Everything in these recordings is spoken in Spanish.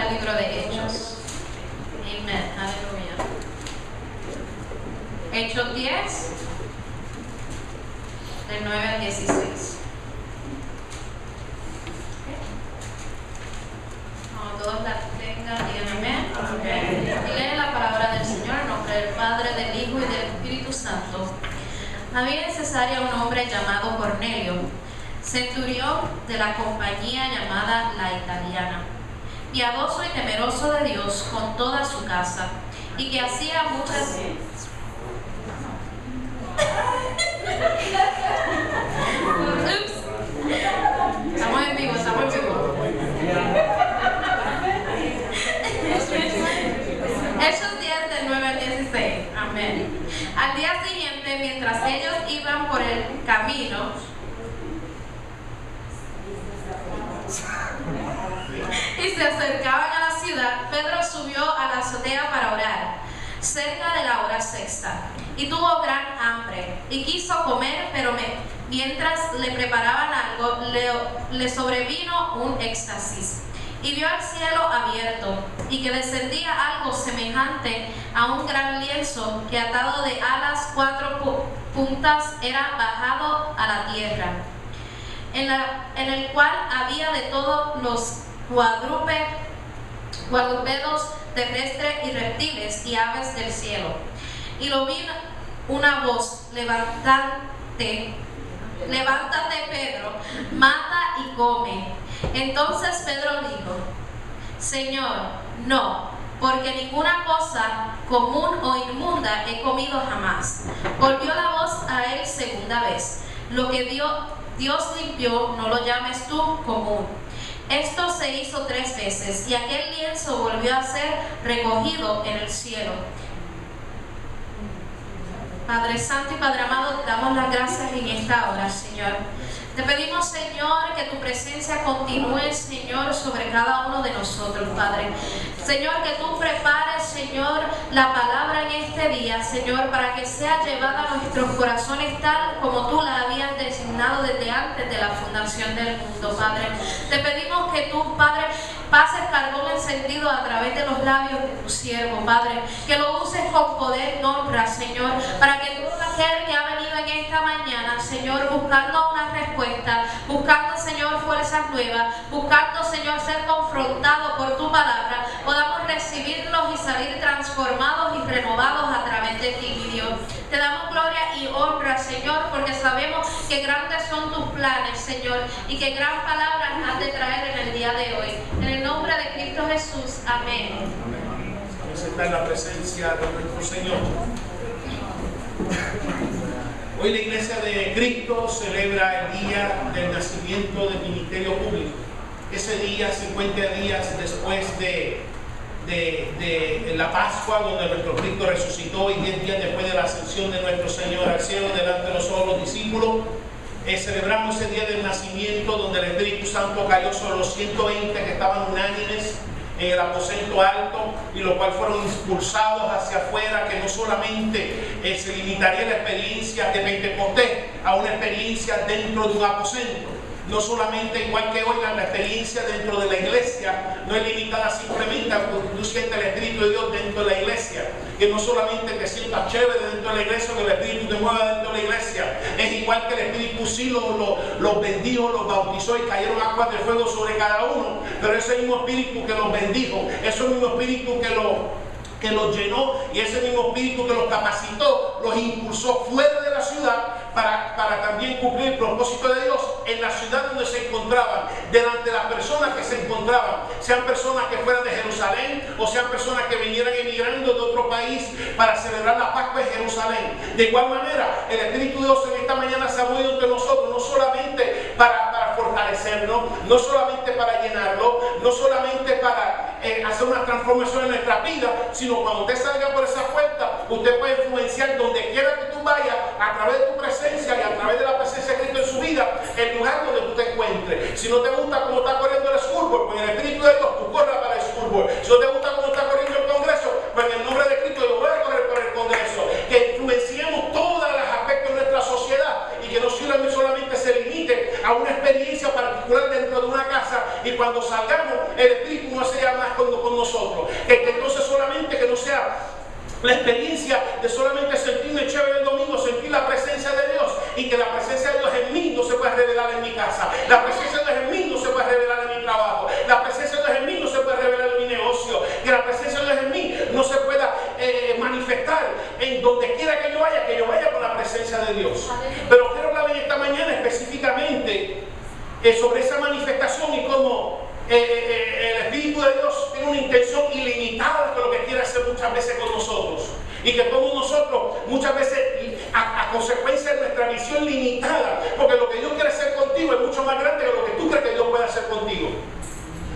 al libro de Hechos. Amén, aleluya. Hechos 10, del 9 al 16. Cuando todos la tengan, digan amén. Amén. Y leen la palabra del Señor en nombre del Padre, del Hijo y del Espíritu Santo. Había en Cesarea un hombre llamado Cornelio, centurión de la compañía llamada La Italiana, piadoso y temeroso de Dios con toda su casa, y que hacía muchas... Ups. Estamos en vivo, estamos en vivo. Hechos 10 del 9 al 16. Amén. Al día siguiente, mientras ellos iban por el camino, y se acercaban a la ciudad, Pedro subió a la azotea para orar, cerca de la hora sexta, y tuvo gran hambre, y quiso comer, pero mientras le preparaban algo, le sobrevino un éxtasis, y vio al cielo abierto, y que descendía algo semejante a un gran lienzo, que atado de alas 4 puntas era bajado a la tierra, en el cual había de todos los cuadrúpedos terrestres y reptiles y aves del cielo. Y lo vi una voz: levántate, Pedro, mata y come. Entonces Pedro dijo: Señor, no, porque ninguna cosa común o inmunda he comido jamás. Volvió la voz a él segunda vez: lo que Dios limpió, no lo llames tú común. Esto se hizo 3 veces, y aquel lienzo volvió a ser recogido en el cielo. Padre Santo y Padre amado, te damos las gracias en esta hora, Señor. Te pedimos, Señor, que tu presencia continúe, Señor, sobre cada uno de nosotros, Padre. Señor, que tú prepares, Señor, la palabra en este día, Señor, para que sea llevada a nuestros corazones tal como tú la habías designado desde antes de la fundación del mundo, Padre. Te pedimos que tú, Padre, pases carbón encendido a través de los labios de tu siervo, Padre. Que lo uses con poder y honra, Señor, para que todo aquel que ha venido en esta mañana, Señor, buscando una respuesta, buscando, Señor, fuerzas nuevas, buscando, Señor, ser confrontado por tu palabra, podamos recibirlos y salir transformados y renovados a través de ti, mi Dios. Te damos gloria y honra, Señor, porque sabemos que grandes son tus planes, Señor, y que gran palabra has de traer en el día de hoy. En el nombre de Cristo Jesús, amén. Vamos a estar en la presencia de nuestro Señor. Hoy la Iglesia de Cristo celebra el día del nacimiento del ministerio público. Ese día, 50 días después de la Pascua, donde nuestro Cristo resucitó, y 10 días después de la ascensión de nuestro Señor al cielo delante de los ojos de los discípulos, celebramos ese día del nacimiento, donde el Espíritu Santo cayó sobre los 120 que estaban unánimes en el aposento alto, y los cuales fueron expulsados hacia afuera, que no solamente se limitaría la experiencia de Pentecostés a una experiencia dentro de un aposento. No solamente, igual que hoy, la experiencia dentro de la iglesia no es limitada simplemente a que tú sientas el Espíritu de Dios dentro de la iglesia, que no solamente te sientas chévere dentro de la iglesia, que el Espíritu te mueva dentro de la iglesia. Es igual que el Espíritu sí los bendijo, los bautizó y cayeron aguas de fuego sobre cada uno, pero ese mismo Espíritu que los bendijo, ese mismo Espíritu que los llenó, y ese mismo Espíritu que los capacitó, los impulsó fuera de la ciudad para también cumplir el propósito de Dios en la ciudad donde se encontraban, delante de las personas que se encontraban, sean personas que fueran de Jerusalén o sean personas que vinieran emigrando de otro país para celebrar la Pascua en Jerusalén. De igual manera, el Espíritu de Dios en esta mañana se ha movido entre nosotros, no solamente para fortalecernos, no solamente para llenarnos, no solamente para hacer una transformación en nuestra vida, sino cuando usted salga por esa puerta, usted puede influenciar donde quiera que tú vayas, a través de tu presencia y a través de la presencia de Cristo en su vida, el lugar donde tú te encuentres. Si no te gusta cómo está corriendo el fútbol, pues en el Espíritu de Dios tú corras para el fútbol. Si no te gusta cómo está corriendo el Congreso, pues en el nombre de Cristo yo voy a correr por el Congreso. Que influenciemos todos los aspectos de nuestra sociedad, y que no solamente se limite a una experiencia particular dentro de una casa, y cuando salgamos el Espíritu no sea más cuando con nosotros. Que entonces solamente que no sea la experiencia de solamente sentirme chévere el domingo, sentir la presencia de Dios, y que la presencia de Dios en mí no se pueda revelar en mi casa, la presencia de Dios en mí no se pueda revelar en mi trabajo, la presencia de Dios en mí no se pueda revelar en mi negocio, que la presencia de Dios en mí no se pueda manifestar en donde quiera que yo vaya con la presencia de Dios. Pero quiero hablar en esta mañana específicamente sobre esa manifestación y cómo el Espíritu de Dios tiene una intención ilimitada de lo que quiere hacer muchas veces con nosotros, y que como nosotros muchas veces a consecuencia de nuestra visión limitada, porque lo que Dios quiere hacer contigo es mucho más grande que lo que tú crees que Dios puede hacer contigo.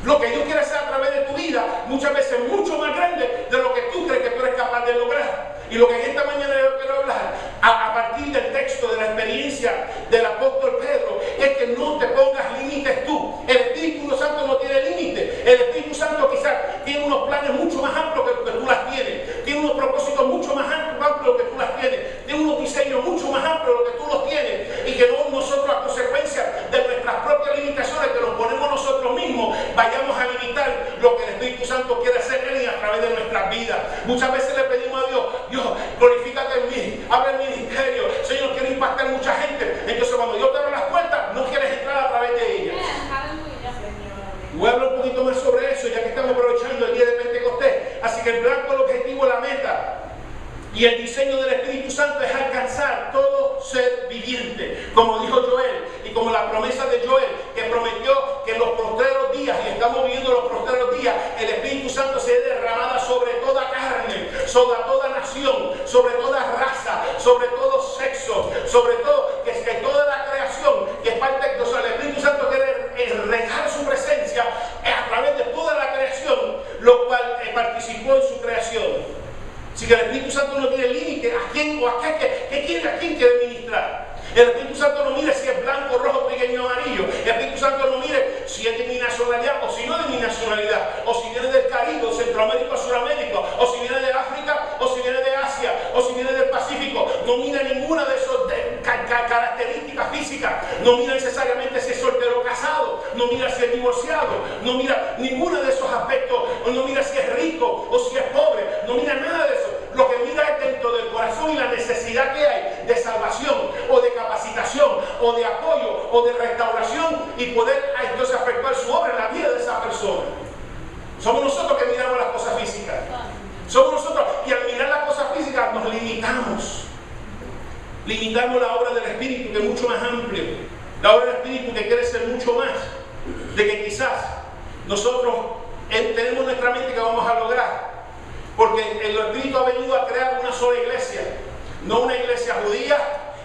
Lo que Dios quiere hacer a través de tu vida muchas veces es mucho más grande de lo que tú crees que tú eres capaz de lograr. Y lo que en esta mañana yo quiero hablar a partir del texto, de la experiencia del apóstol Pedro, es que no te pongas límites tú. El Espíritu Santo no tiene límites. El Espíritu Santo quizás tiene unos planes mucho más amplios que lo que tú las tienes. Tiene unos propósitos mucho más amplios de lo que tú las tienes. Tiene unos diseños mucho más amplios de lo que tú los tienes. Y que no nosotros, a consecuencia de nuestras propias limitaciones que nos ponemos nosotros mismos, vayamos a limitar lo que el Espíritu Santo quiere hacer en y a través de nuestras vidas. Muchas veces le pedimos a Dios: Dios, glorifícate en mí, abre el ministerio, Señor, quiero impactar a mucha gente. Entonces cuando yo te abro las puertas, no quieres entrar a través de ellas. Voy a hablar un poquito más sobre eso, ya que estamos aprovechando el día de Pentecostés. Así que el blanco, el objetivo, la meta y el diseño del Espíritu Santo es alcanzar todo ser viviente, como dijo Joel, y como la promesa de Joel, que prometió que en los postreros días, y estamos viviendo los postreros días, el Espíritu Santo se derramada sobre toda carne, sobre toda nación, sobre toda raza, sobre todo sexo, sobre todo que toda la creación, que es parte de Dios. El Espíritu Santo quiere regar su presencia a través de toda la creación, lo cual participó en su creación. Así que el Espíritu Santo no tiene límite a quién o a qué quiere, a quién quiere ministrar. El Espíritu Santo no mire si es blanco, rojo, trigueño, amarillo. El Espíritu Santo no mire si es de mi nacionalidad o si no es de mi nacionalidad, o si viene del Caribe, o Centroamérica, o Suramérica, o si viene de África, o si viene de Asia, o si viene del Pacífico. No mira ninguna de esas características físicas. No mira necesariamente si es soltero o casado. No mira si es divorciado. No mira ninguna de esos aspectos. No mira si es rico o si es pobre. No mira nada de eso. Lo que mira es dentro del corazón y la necesidad que hay de salvación o de capacitación o de apoyo o de restauración, y poder entonces efectuar su obra en la vida de esa persona. Somos nosotros que miramos las cosas físicas. Somos nosotros, y al mirar las cosas físicas nos limitamos. Limitamos la obra del Espíritu, que es mucho más amplio. La obra del Espíritu, que quiere ser mucho más. De que quizás nosotros tenemos en nuestra mente que vamos a lograr. Porque el Espíritu ha venido a crear una sola iglesia. No una iglesia judía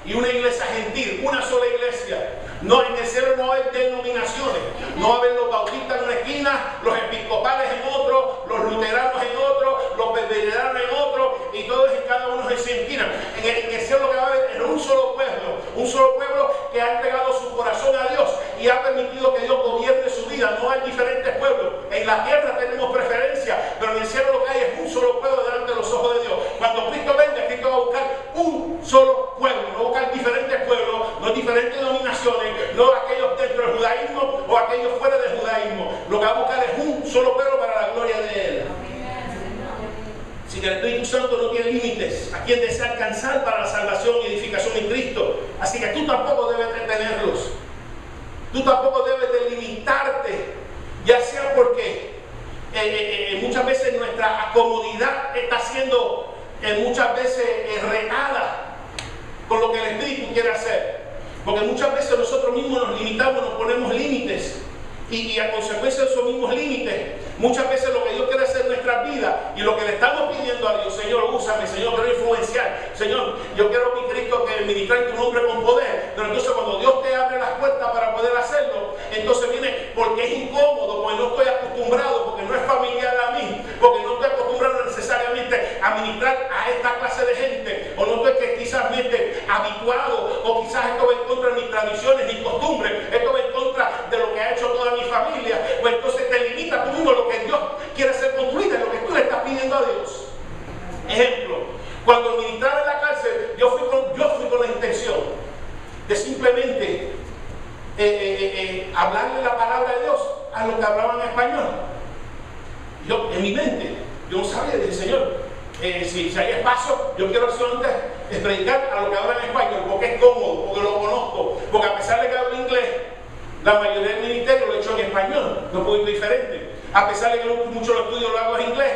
y una iglesia gentil. Una sola iglesia. No, en el cielo no hay denominaciones. No va a haber los bautistas en una esquina, los episcopales en otro, los luteranos en otro, los presbiterianos en otro, y todos y cada uno en su esquina. En el cielo lo que va a haber es un solo pueblo que ha entregado su corazón a Dios y ha permitido que Dios gobierne su vida. No hay diferentes pueblos. En la tierra tenemos preferencia, pero en el cielo lo que hay es un solo pueblo delante de los ojos de Dios. Cuando Cristo venga, Cristo va a buscar un solo pueblo, no va a buscar diferentes pueblos, no diferentes denominaciones, no aquellos dentro del judaísmo o aquellos fuera del judaísmo. Lo que va a buscar es un solo pueblo para la gloria de Él. Así que el Espíritu Santo no tiene límites a quien desea alcanzar para la salvación y edificación en Cristo. Así que tú tampoco debes de tenerlos. Tú tampoco debes de limitarte, ya sea porque muchas veces nuestra comodidad está siendo muchas veces retada con lo que el Espíritu quiere hacer. Porque muchas veces nosotros mismos nos limitamos, nos ponemos límites. Y a consecuencia de esos mismos límites, muchas veces lo que Dios quiere hacer en nuestras vidas y lo que le estamos pidiendo a Dios: Señor, úsame, Señor, quiero influenciar, Señor, yo quiero, mi Cristo, que ministrar en tu nombre con poder. Pero entonces cuando Dios te abre las puertas para poder hacerlo, entonces viene porque es incómodo, porque no estoy acostumbrado, porque no es familiar a mí, porque no estoy acostumbrado necesariamente a ministrar a esta clase de gente, o no estoy quizás habituado, o quizás esto va en contra de mis tradiciones y costumbres, esto va en contra de lo que ha hecho toda mi familia. Pues entonces te limita tú mismo lo que Dios quiere hacer con tu vida, lo que tú le estás pidiendo a Dios. Ejemplo, cuando ministraba en la cárcel, yo fui con la intención de simplemente hablarle la palabra de Dios a los que hablaban español. Yo, en mi mente, yo no sabía, dije, Señor, si hay espacio, yo quiero solamente predicar a lo que hablan en español, porque es cómodo, porque lo conozco, porque a pesar de que hablo inglés, la mayoría del ministerio lo he hecho en español, no puedo ir diferente. A pesar de que mucho lo estudio lo hago en inglés,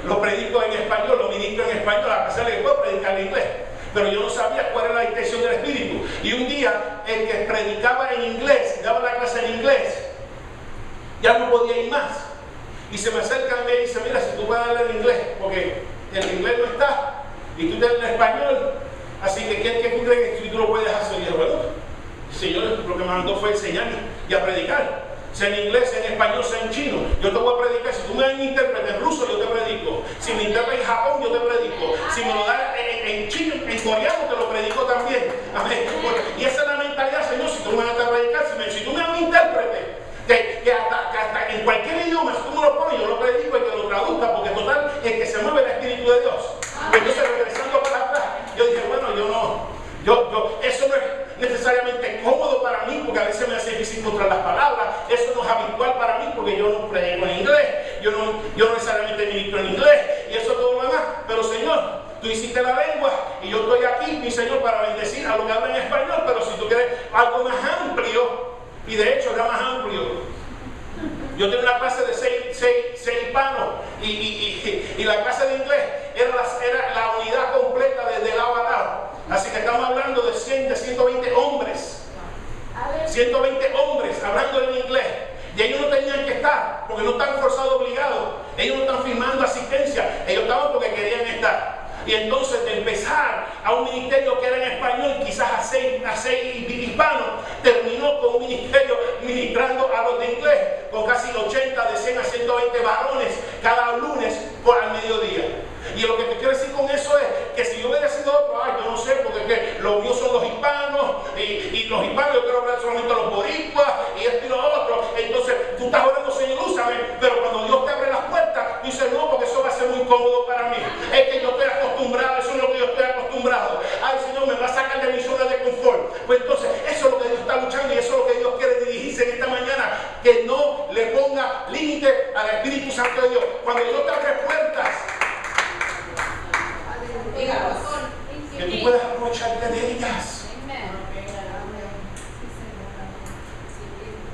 lo predico en español, lo ministro en español, a pesar de que puedo predicar en inglés. Pero yo no sabía cuál era la intención del Espíritu. Y un día, el que predicaba en inglés, daba la clase en inglés, ya no podía ir más. Y se me acerca a mí y dice, mira, si tú puedes hablar en inglés, porque el inglés no está, y tú tienes en español, así que ¿qué tú crees que tú lo puedes hacer? Y yo, bueno, Señor, lo que me mandó fue enseñar y a predicar. Sea en inglés, sea en español, sea en chino. Yo te voy a predicar. Si tú me das un intérprete en ruso, yo te predico. Si me intérprete en Japón, yo te predico. Si me lo das en chino, en coreano, te lo predico también. Amén. Y esa es la mentalidad, Señor. Si tú me vas a predicar, si tú me das un intérprete, que hasta en cualquier idioma, si tú me lo pones, yo lo predico y que lo traduzca, porque total, el que se mueve es el Espíritu de Dios. Entonces, regresando para atrás, yo dije, bueno, eso no es necesariamente cómodo para mí, porque a veces me hace difícil encontrar las palabras. Eso no es habitual para mí, porque yo no predico en inglés, yo no necesariamente ministro en inglés, y eso todo lo demás. Pero Señor, tú hiciste la lengua, y yo estoy aquí, mi Señor, para bendecir a los que hablan en español. Pero si tú quieres algo más amplio, y de hecho era más amplio, yo tengo una clase de seis hispanos, y la clase de inglés era la unidad completa de lado a lado. Así que estamos hablando de 120 hombres. 120 hombres hablando en inglés. Y ellos no tenían que estar, porque no están forzados obligados. Ellos no están firmando asistencia. Ellos estaban porque querían estar. Y entonces de empezar a un ministerio que era en español, quizás a seis hispanos, terminó con un ministerio ministrando a los de inglés, con casi 80, de 100 a 120 varones cada lunes por al mediodía. Y lo que te quiero decir con eso es que si yo hubiera sido otro, yo no sé, porque los míos son los hispanos, y los hispanos yo quiero hablar solamente a los boricuas, y esto y lo otro. Entonces tú estás orando, Señor, úsame, pero cuando Dios te abre las puertas, dices, no, porque eso va a ser muy cómodo para mí. Es que yo estoy acostumbrado, eso es lo que yo estoy acostumbrado. Ay, Señor, me va a sacar de mi zona de confort. Pues entonces, eso es lo que Dios está luchando, y eso es lo que Dios quiere dirigirse en esta mañana, que no le ponga límite al Espíritu Santo de Dios. Cuando Dios te abre puertas, que tú puedas aprovecharte de ellas.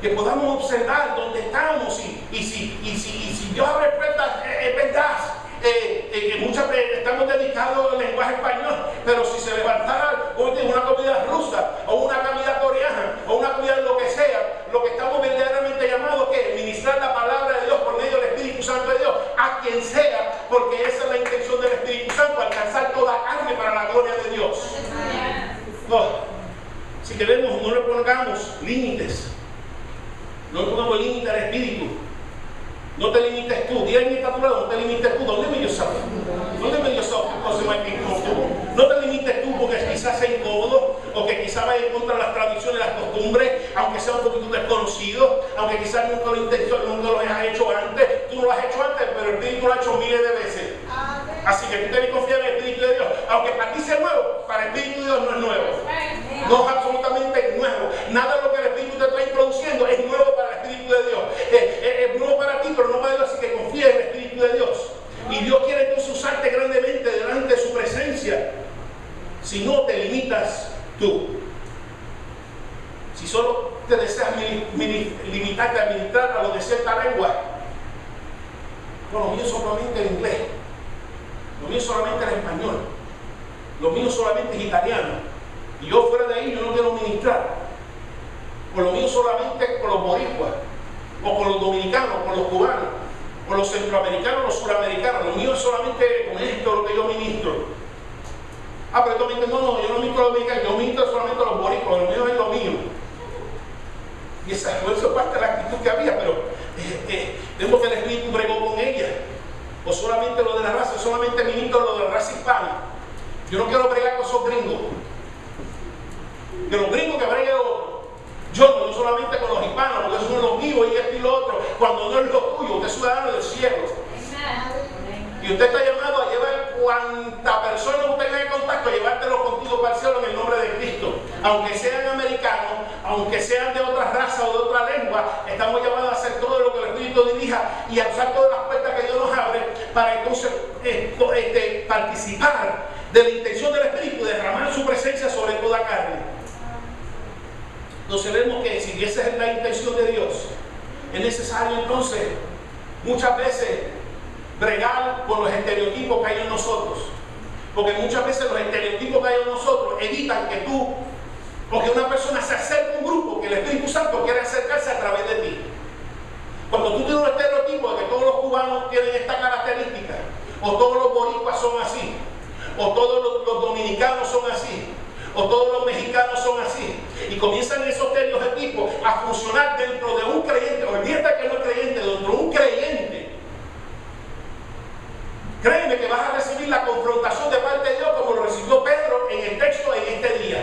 Que podamos observar dónde estamos, y si Dios abre puertas, es verdad. Muchas veces estamos dedicados al lenguaje español, pero si se levantara una comida rusa, o una comida coreana, o una comida de lo que sea, lo que estamos verdaderamente llamados es ministrar la palabra de Dios por medio del Espíritu Santo de Dios a quien sea, porque esa es la intención del Espíritu Santo, alcanzar toda carne para la gloria de Dios. No, si queremos, no le pongamos límites, no le pongamos límites al Espíritu. No te limites tú, di en mi estatura, no te limites tú. Don't limit yourself. Don't limit yourself because it might be comfortable. No te limites tú porque quizás sea incómodo, o que quizás vaya en contra de las tradiciones, las costumbres, aunque sea un poquito desconocido, aunque quizás nunca lo hayas hecho antes. Tú no lo has hecho antes, pero el Espíritu lo ha hecho miles de veces. Así que tú tienes que confiar en el Espíritu de Dios. Aunque para ti sea nuevo, para el Espíritu de Dios no es nuevo. No es absolutamente nuevo. Nada de lo que el Espíritu te está introduciendo es nuevo para el Espíritu de Dios. Es nuevo para ti, pero no para Dios. Así que confía en el Espíritu de Dios. Y Dios quiere entonces usarte grandemente delante de su presencia. Si no te limitas tú. Si solo te deseas limitarte a ministrar a lo de cierta lengua. Bueno, lo mío solamente el inglés. Lo mío solamente el español. Lo mío solamente es italiano. Y yo fuera de ahí, yo no quiero ministrar. Por lo mío solamente con los boricuas, o con los dominicanos, con los cubanos, con los centroamericanos, los suramericanos. Lo mío es solamente con esto lo que yo ministro. Pero tú me dices, no, yo no ministro a los dominicanos, yo ministro solamente a los boricuas, lo mío es lo mío. Y esa fue parte de la actitud que había, pero vemos que el Espíritu bregó con ella. O solamente lo de la raza, solamente ministro lo de la raza hispana. Yo no quiero bregar con esos gringos. Que los gringos que breguen otro. Yo no solamente con los hispanos, porque esos son los míos y esto y lo otro. Cuando no es lo tuyo, usted es ciudadano del cielo. Y usted está llamado a llevar cuanta persona usted tenga en contacto, a llevártelo contigo para el cielo en el nombre de Cristo. Aunque sean americanos, aunque sean de otra raza o de otra lengua, estamos llamados a hacer todo lo que el Espíritu dirija y a usar todas las puertas que Dios nos abre para entonces participar de la intención del Espíritu, derramar su presencia sobre toda carne. Entonces vemos que si esa es la intención de Dios, es necesario entonces muchas veces bregar con los estereotipos que hay en nosotros, porque muchas veces los estereotipos que hay en nosotros evitan que tú o que una persona se acerque a un grupo que el Espíritu Santo quiere acercarse a través de ti. Cuando tú tienes un estereotipo de que todos los cubanos tienen esta característica, o todos los boricuas son así, o todos los dominicanos son así, o todos los mexicanos son así, y comienzan esos estereotipos a funcionar dentro de un creyente, olvídate que no es creyente, dentro de un creyente, créeme que vas a recibir la confrontación de parte de Dios como lo recibió Pedro en el texto en este día.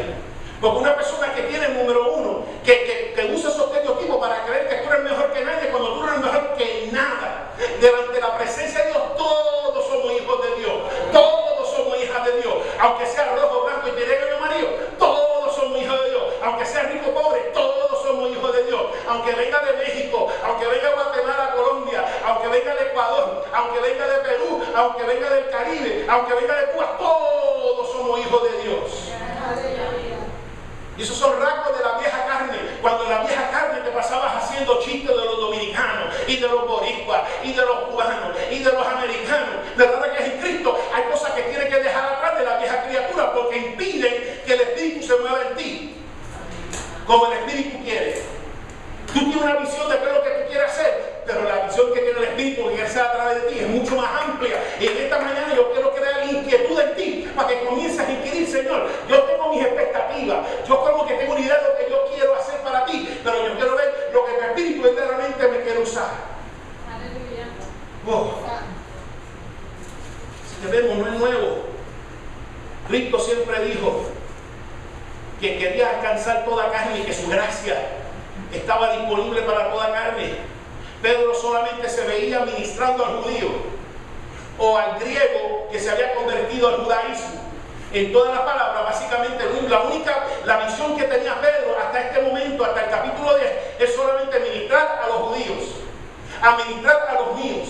Porque una persona que tiene, número uno, que usa esos estereotipos para creer que tú eres mejor que nadie, cuando tú eres mejor que nada, delante de la presencia de Dios, todos somos hijos de Dios, todos somos hijas de Dios, aunque sea rojo, blanco y negro y amarillo, todos somos hijos de Dios, aunque sea rico o pobre, todos somos hijos de Dios, aunque venga de México, aunque venga de Guatemala, Colombia, aunque venga de Ecuador, aunque venga de Perú, aunque venga del Caribe, aunque venga de Cuba, todos somos hijos de Dios. Y esos son rasgos de la vieja carne. Cuando en la vieja carne te pasabas haciendo chistes de los dominicanos y de los boricuas y de los cubanos y de los americanos. De verdad que en Cristo hay cosas que tienes que dejar atrás de la vieja criatura porque impiden que el Espíritu se mueva en ti como el Espíritu quiere. Tú tienes una visión de qué es lo que tú quieres hacer, pero la visión que tiene el Espíritu que quiere hacer a través de ti es mucho más amplia. Y en esta mañana yo quiero crear inquietud en ti para que comiences a inquirir, Señor. Yo tengo mis expectativas, yo como que tengo una idea de lo que yo quiero hacer para ti, pero yo quiero ver lo que tu Espíritu verdaderamente me quiere usar. Aleluya. Oh. Si te vemos, no es nuevo. Cristo siempre dijo que quería alcanzar toda carne y que su gracia estaba disponible para toda carne. Pedro solamente se veía ministrando al judío o al griego que se había convertido al judaísmo. En todas las palabras, básicamente, la visión que tenía Pedro hasta este momento, hasta el capítulo 10, es solamente ministrar a los judíos, administrar a los míos.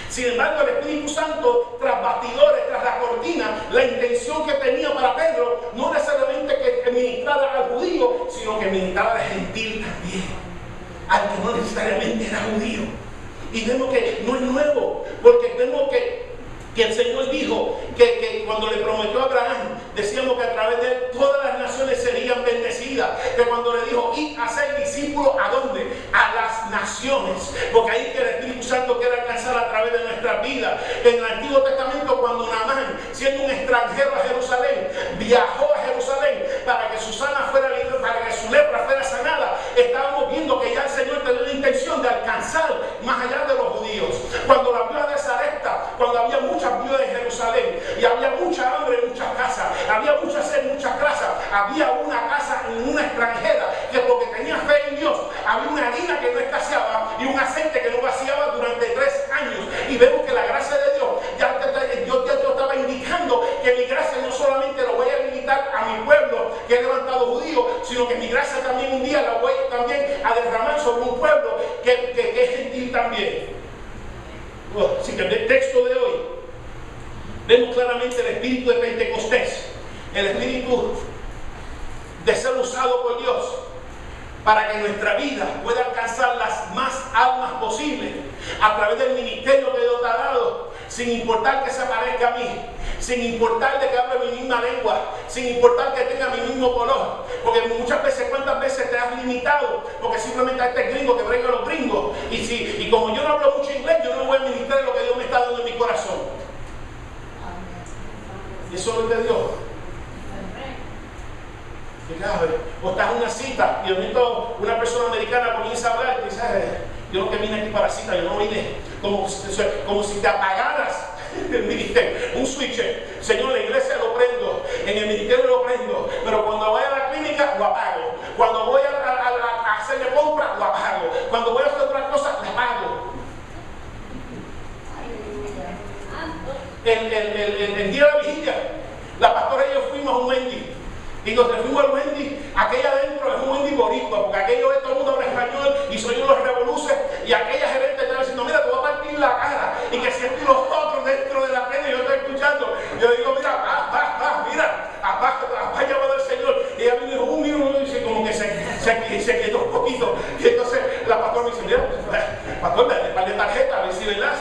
Sin embargo, el Espíritu Santo, tras bastidores, tras la cortina, la intención que tenía para Pedro no necesariamente que ministrara al judío, sino que ministrara al gentil también, al que no necesariamente era judío. Y vemos que no es nuevo, porque vemos que el Señor dijo que cuando le prometió a Abraham, decíamos que a través de él todas las naciones serían bendecidas. Que cuando le dijo, id a ser discípulos, ¿a dónde? A las naciones. Porque ahí que el Espíritu Santo quiere alcanzar a través de nuestras vidas. En el Antiguo Testamento, cuando Naamán, siendo un extranjero a Jerusalén, viajó a Jerusalén para que Susana fuera libre, para que su lepra fuera sanada, estábamos viendo que ya el Señor tenía la intención de alcanzar más allá de los judíos. Cuando la viuda de Sarepta, cuando había muchas viudas en Jerusalén y había mucha hambre en muchas casas, había mucha sed en muchas casas, había una casa en una extranjera que porque tenía fe en Dios, había una harina que no escaseaba y un aceite que no vaciaba durante 3 años. Y vemos que la gracia de Dios, Dios estaba indicando que mi gracia no solamente lo voy a limitar a mi pueblo que he levantado judío, sino que mi gracia también un día la voy también a derramar sobre un pueblo que es gentil también. Así que en el texto de hoy vemos claramente el espíritu de Pentecostés, el espíritu de ser usado por Dios para que nuestra vida pueda alcanzar las más almas posibles a través del ministerio que Dios te ha dado, sin importar que se parezca a mí, sin importar de que hable mi misma lengua, sin importar que tenga mi mismo color. Porque muchas veces, ¿cuántas veces te has limitado? Porque simplemente a este gringo que brega a los gringos. Y como yo no hablo mucho inglés, yo no voy a ministrar lo que Dios me está dando en mi corazón. Y eso no es de Dios. O estás en una cita y de momento una persona americana comienza a hablar y dice, yo no que vine aquí para cita, yo no vine como si te apagaras el ministerio, un switch. Señor, la iglesia lo prendo, en el ministerio lo prendo, pero cuando voy a la clínica lo apago, cuando voy a hacerle compra lo apago, cuando voy a hacer otra cosa lo apago. El día de la vigilia, la pastora y yo fuimos a un Wendy. Y cuando fuimos al Wendy, aquella adentro es un Wendy boricua, porque aquello es todo el mundo habla español y soy unos revoluces. Y aquella gerente estaba diciendo, mira, te voy a partir la cara. Y que si pastor, dale un par de tarjetas, a ver si, ¿verdad?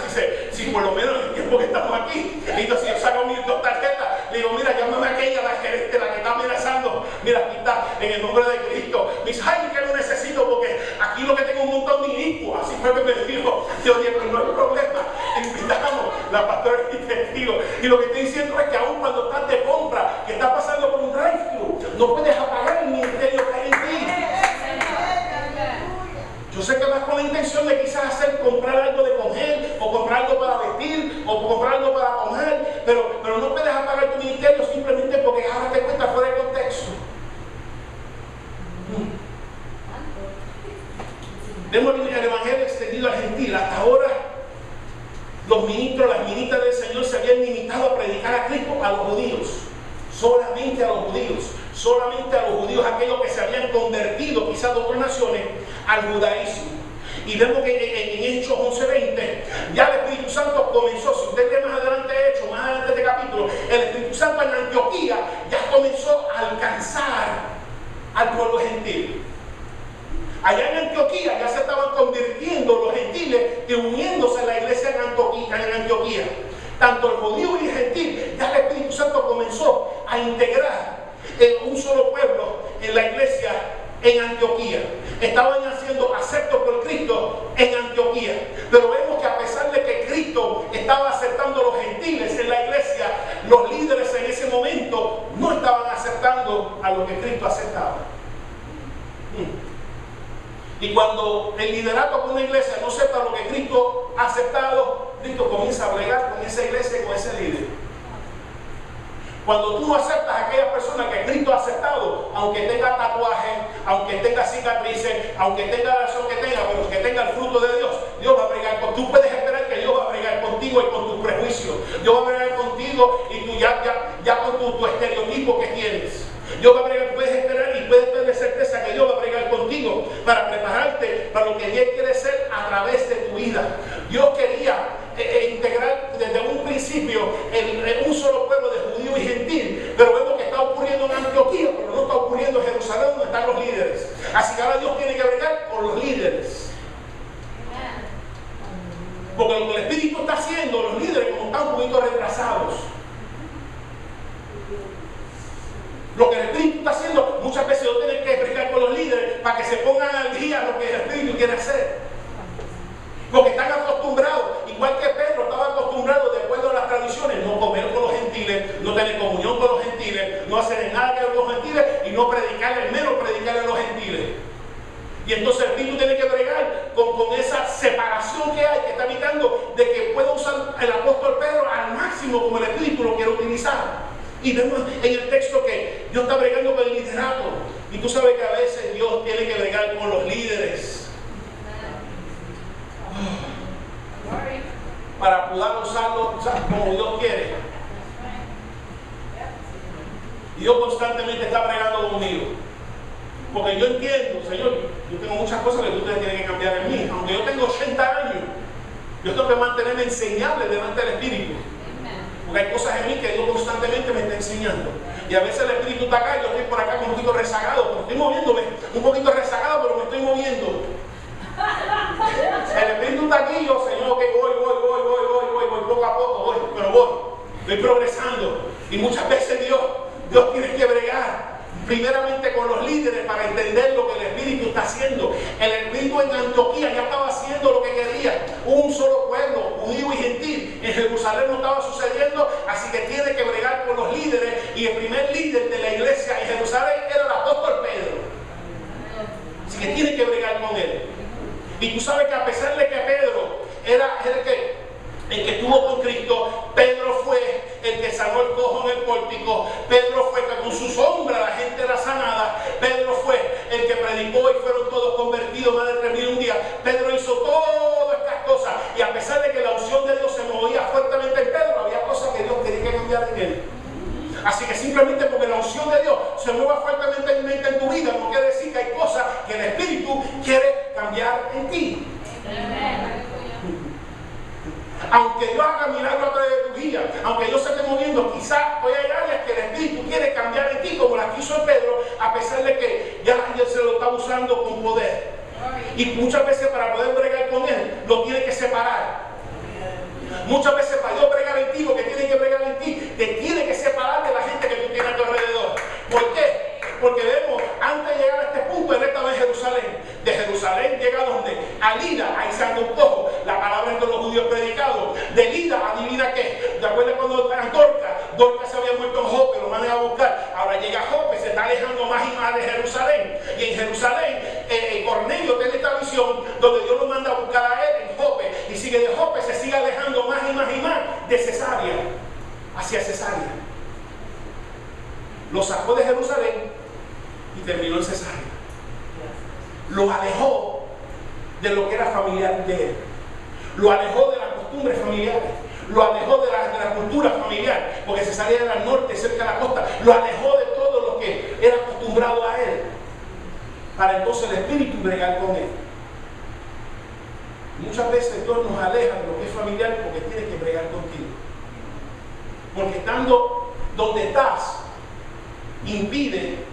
Si por lo menos en el tiempo que estamos aquí, y entonces yo saco mis 2 tarjetas, le digo, mira, llámame a aquella, la gerente, la que está amenazando, mira, aquí está, en el nombre de Cristo. Me dice, ay, que lo necesito, porque aquí lo que tengo un montón de inicuos. Así fue que me dijo, yo dije, pues no hay problema, invitamos, la pastora es mi testigo. Y lo que estoy diciendo es que aún cuando estás de compra, que estás pasando por un drive-thru, no puedes apagar el ministerio que hay en ti. Yo sé que vas con la intención de quizás comprar algo de comer, o comprar algo para vestir, o comprar algo para comer, pero no puedes apagar tu ministerio simplemente porque ahora te cuenta fuera de contexto. Vemos el evangelio extendido al gentil. Hasta ahora los ministros, las ministras del Señor se habían limitado a predicar a Cristo a los judíos, solamente a los judíos, solamente a los judíos, aquellos que se habían convertido quizás de otras naciones al judaísmo. Y vemos que en Hechos 11:20 ya el Espíritu Santo comenzó. Si usted lee más adelante Hechos, más adelante este capítulo, el Espíritu Santo en Antioquía ya comenzó a alcanzar al pueblo gentil. Allá en Antioquía ya se estaban convirtiendo los gentiles y uniéndose a la iglesia en Antioquía. Tanto el judío y el gentil, ya el Espíritu Santo comenzó a integrar en un solo pueblo en la iglesia en Antioquía. Estaban siendo aceptos por Cristo en Antioquía. Pero vemos que a pesar de que Cristo estaba aceptando a los gentiles en la iglesia, los líderes en ese momento no estaban aceptando a lo que Cristo aceptaba. Y cuando el liderato con una iglesia no acepta lo que Cristo ha aceptado, Cristo comienza a bregar con esa iglesia y con ese líder. Cuando tú no aceptas a aquella persona que Cristo ha aceptado, aunque tenga tatuajes, aunque tenga cicatrices, aunque tenga la razón que tenga, pero que tenga el fruto de Dios, Dios va a bregar con. Tú puedes esperar que Dios va a bregar contigo y con tus prejuicios. Dios va a bregar contigo y tú ya con tu estereotipo que tienes. Dios va a bregar, puedes esperar y puedes tener certeza que Dios va a bregar contigo para prepararte para lo que Dios quiere ser a través de tu vida. Dios quería integrar desde un principio en un solo pueblo de judío y gentil, pero vemos que está ocurriendo en Antioquía, pero no está ocurriendo en Jerusalén donde están los líderes. Así que ahora Dios tiene que bregar con los líderes. Porque lo que el Espíritu está haciendo, los líderes como están un poquito retrasados. Lo que el Espíritu está haciendo, muchas veces no tienen que bregar con los líderes para que se pongan al día lo que el Espíritu quiere hacer. Porque están acostumbrados, igual que Pedro estaba acostumbrado de acuerdo a las tradiciones, no comer con los gentiles, no tener comunión con los gentiles, no hacer nada que ver con los gentiles y no predicarle, menos predicarle a los gentiles. Y entonces el Espíritu tiene que bregar con esa separación que hay, que está evitando de que pueda usar el apóstol Pedro al máximo como el Espíritu lo quiere utilizar. Y vemos en el texto que Dios está bregando con el liderato. Y tú sabes que a veces Dios tiene que bregar con los líderes para poder usarlo como Dios quiere. Y Dios constantemente está bregando conmigo. Porque yo entiendo, Señor, yo tengo muchas cosas que ustedes tienen que cambiar en mí. Aunque yo tengo 80 años, yo tengo que mantenerme enseñable delante del Espíritu. Porque hay cosas en mí que Dios constantemente me está enseñando. Y a veces el Espíritu está acá, yo estoy por acá un poquito rezagado, pero estoy moviéndome. Un poquito rezagado, pero me estoy moviendo. El Espíritu está aquí, yo, Señor, que voy, poco a poco, voy, pero voy. Estoy progresando. Y muchas veces Dios tiene que bregar primeramente con los líderes para entender lo que el Espíritu está haciendo. El Espíritu en Antioquía ya estaba haciendo lo que quería. Un solo pueblo, judío y gentil. En Jerusalén no estaba sucediendo, así que tiene que bregar con los líderes. Y el primer líder de la iglesia en Jerusalén era el apóstol Pedro. Así que tiene que bregar con él. Y tú sabes que a pesar de que Pedro era el que estuvo con Cristo, Pedro fue el que sanó el cojo en el pórtico. Pedro fue que con su sombra la gente era sanada. Pedro fue el que predicó y fueron todos convertidos, más de 3,000 un día. Pedro hizo todas estas cosas. Y a pesar de que la unción de Dios se movía fuertemente en Pedro, había cosas que Dios tenía que cambiar en él. Así que simplemente porque la unción de Dios se mueva fuertemente en tu vida, no quiere decir que hay cosas que el Espíritu quiere cambiar en ti. Aunque Dios haga milagros a través de tu vida, aunque Dios se esté moviendo, quizás hoy hay áreas que el Espíritu quiere cambiar en ti, como la quiso Pedro, a pesar de que ya Dios se lo está usando con poder. Y muchas veces para poder bregar con él, lo Muchas veces para Dios bregar en ti, lo que tiene que bregar en ti, te tiene que separar de la gente que tú tienes a tu alrededor. ¿Por qué? Porque vemos, antes de llegar a este punto, él estaba en Jerusalén. De Jerusalén llega a donde? A Lida, ahí se anda un poco. La palabra entre los judíos predicado. De Lida, adivina qué. ¿Te acuerdas cuando eran Dorcas se había muerto en Jope, lo mandan a buscar. Ahora llega a Jope, se está alejando más y más de Jerusalén. Y en Jerusalén, Cornelio tiene esta visión donde Dios lo manda a buscar a él en Jope. Y sigue de Jope, se sigue alejando más y más y más de Cesarea, hacia Cesarea. Lo sacó de Jerusalén y terminó en Cesarea. Lo alejó de lo que era familiar de él. Lo alejó de las costumbres familiares. Lo alejó de la cultura familiar, porque Cesarea era al norte, cerca de la costa. Lo alejó de todo lo que era acostumbrado a él, para entonces el Espíritu bregar con él. Muchas veces Dios nos aleja de lo que es familiar porque tiene que bregar contigo. Porque estando donde estás, impide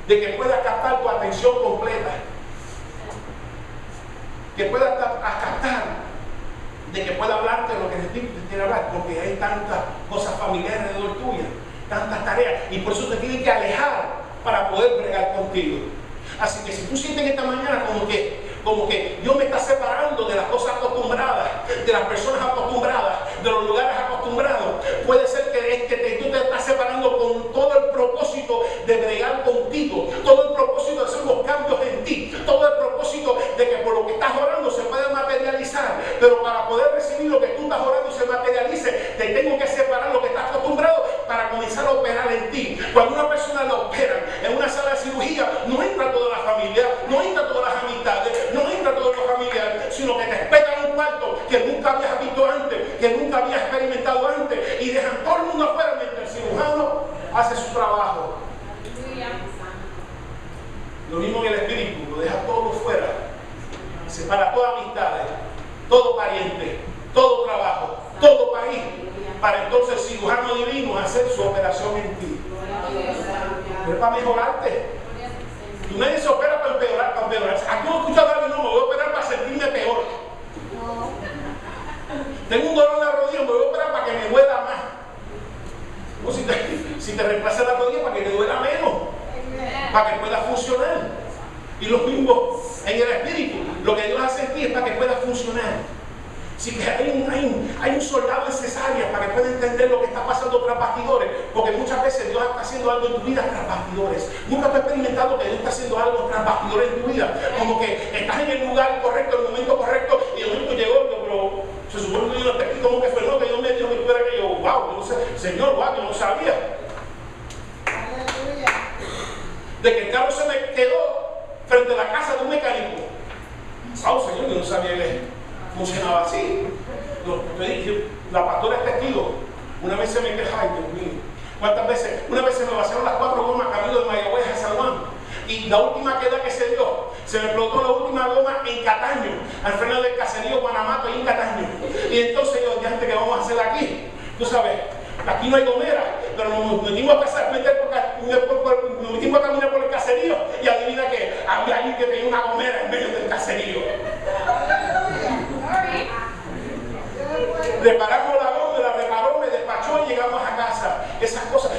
de que puedas captar tu atención completa, que puedas captar, de que pueda hablarte de lo que el Espíritu te quiere hablar, porque hay tantas cosas familiares alrededor tuya, tantas tareas, y por eso te tiene que alejar para poder bregar contigo. Así que si tú sientes esta mañana como que Dios me está separando de las cosas acostumbradas, de las personas acostumbradas, de los lugares acostumbrados, puede ser que tú te estás separando con todo el propósito de bregar contigo, todo el propósito de hacer los cambios en ti, todo el propósito de que por lo que estás orando se pueda materializar. Pero para poder recibir lo que tú estás orando y se materialice, te tengo que separar lo que estás acostumbrado para comenzar a operar en ti. Cuando una persona la operan en una sala de cirugía, no entra toda la familia, no entra todas las amistades, no entra todos los familiares, sino que te espetan un cuarto que nunca habías visto antes, que nunca habías experimentado antes, y dejan todo el mundo afuera mientras el cirujano hace su trabajo. Lo mismo en el Espíritu, lo deja todo fuera, separa todas amistades, todo pariente, todo trabajo, todo país, para entonces el cirujano divino hacer su operación en ti. Pero para mejorarte. Tú nadie se opera para empeorar, para empeorar. Aquí no he escuchado a alguien, no, me voy a operar para sentirme peor. Tengo un dolor de la rodilla, me voy a operar para que me duela más. O si te reemplaza la rodilla, para que te duela menos, para que pueda funcionar. Y lo mismo en el Espíritu, lo que Dios hace en ti es para que pueda funcionar. Así que hay un soldado en Cesarea para que pueda entender lo que está pasando tras bastidores, porque muchas veces Dios está haciendo algo en tu vida tras bastidores. Nunca has experimentado que Dios está haciendo algo tras bastidores en tu vida, como que estás en el lugar correcto, en el momento correcto, y el momento llegó, pero se supone que yo no estoy aquí, como que fue, no, que Dios me dijo que tú eras aquello. Wow, yo no sé, Señor, wow, yo no sabía. De que el carro se me quedó frente a la casa de un mecánico. Wow, Señor, yo no sabía que funcionaba así. La pastora es testigo. Una vez se me quejó, ay Dios mío, ¿cuántas veces? Una vez se me vaciaron las 4 gomas camino de Mayagüez a San Juan, y la última queda que se dio, se me explotó la última goma en Cataño, al freno del caserío Guanamato, ahí en Cataño. Y entonces yo, ya antes, ¿qué vamos a hacer aquí? Tú sabes, aquí no hay gomera, pero nos metimos a pasar, nos metimos a caminar por el caserío, y adivina que había alguien que tenía una gomera en medio del caserío. Reparamos la goma, la reparó, me despachó y llegamos a casa. Esas cosas,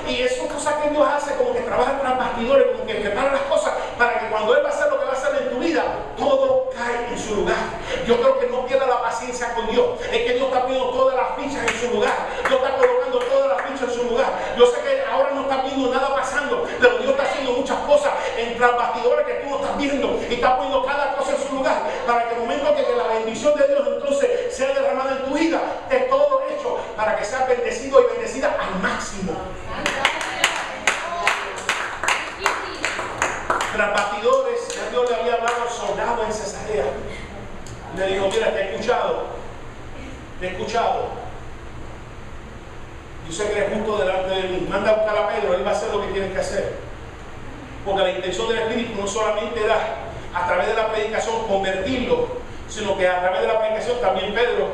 y esas cosas que Dios hace, como que trabaja con los bastidores, como que prepara las cosas para que cuando Él va a hacer lo que va a hacer en tu vida, todo cae en su lugar. Yo creo que no pierda la paciencia con Dios. Es que Dios está poniendo todas las fichas en su lugar. Dios está colocando todas las fichas en su lugar. Yo sé que ahora no está viendo nada pasando, pero Dios está haciendo muchas cosas entre los bastidores que tú no estás viendo, y está poniendo cada cosa en su lugar para que el momento que la bendición de Dios entonces sea derramada en tu vida, es todo hecho para que seas bendecido y bendecida al máximo. Tras bastidores, ya Dios le había hablado al soldado en Cesarea. Le dijo, mira, te he escuchado. Yo sé que eres justo delante de mí. Manda a buscar a Pedro, él va a hacer lo que tiene que hacer. Porque la intención del Espíritu no solamente era a través de la predicación convertirlo, sino que a través de la predicación también Pedro